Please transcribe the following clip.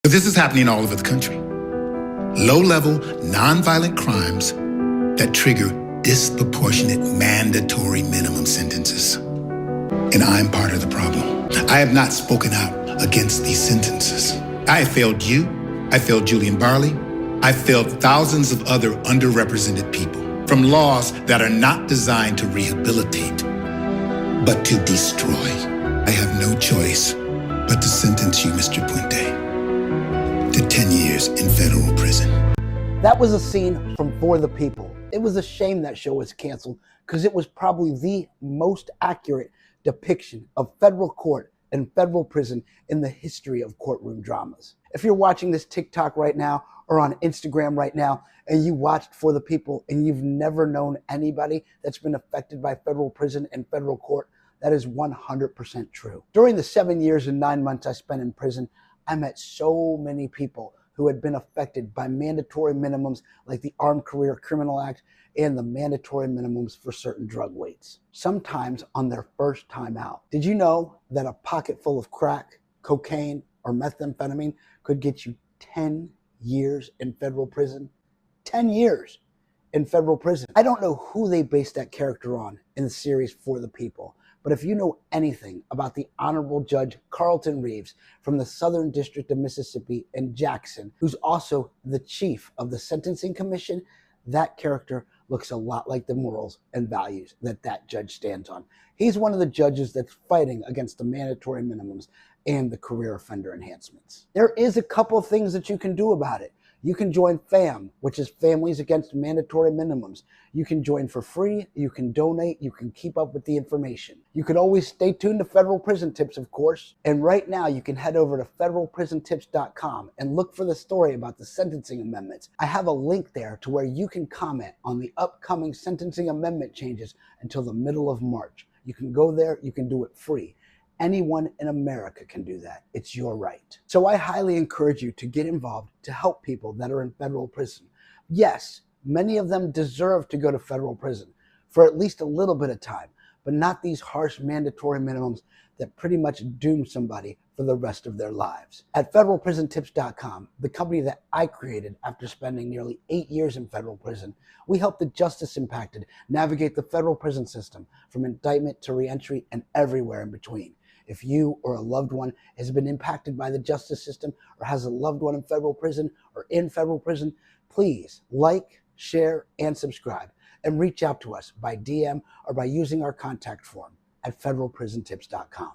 But this is happening all over the country. Low-level, nonviolent crimes that trigger disproportionate mandatory minimum sentences. And I'm part of the problem. I have not spoken out against these sentences. I have failed you. I failed Julian Barley. I failed thousands of other underrepresented people from laws that are not designed to rehabilitate, but to destroy. I have no choice but to sentence you, Mr. Puente, to 10 years in federal prison. That was a scene from For the People. It was a shame that show was canceled because it was probably the most accurate depiction of federal court and federal prison in the history of courtroom dramas. If you're watching this TikTok right now or on Instagram right now and you watched For the People and you've never known anybody that's been affected by federal prison and federal court, that is 100% true. During the 7 years and 9 months I spent in prison, I met so many people who had been affected by mandatory minimums like the Armed Career Criminal Act and the mandatory minimums for certain drug weights, sometimes on their first time out. Did you know that a pocket full of crack, cocaine, or methamphetamine could get you 10 years in federal prison? 10 years in federal prison. I don't know who they based that character on in the series For the People, but if you know anything about the Honorable Judge Carlton Reeves from the Southern District of Mississippi in Jackson, who's also the chief of the Sentencing Commission, that character looks a lot like the morals and values that that judge stands on. He's one of the judges that's fighting against the mandatory minimums and the career offender enhancements. There is a couple of things that you can do about it. You can join FAM, which is Families Against Mandatory Minimums. You can join for free, you can donate, you can keep up with the information. You can always stay tuned to Federal Prison Tips, of course. And right now you can head over to federalprisontips.com and look for the story about the sentencing amendments. I have a link there to where you can comment on the upcoming sentencing amendment changes until the middle of March. You can go there, you can do it free. Anyone in America can do that. It's your right. So I highly encourage you to get involved to help people that are in federal prison. Yes, many of them deserve to go to federal prison for at least a little bit of time, but not these harsh mandatory minimums that pretty much doom somebody for the rest of their lives. At federalprisontips.com, the company that I created after spending nearly 8 years in federal prison, we help the justice impacted navigate the federal prison system from indictment to reentry and everywhere in between. If you or a loved one has been impacted by the justice system or has a loved one in federal prison or in federal prison, please like, share, and subscribe, and reach out to us by DM or by using our contact form at federalprisontips.com.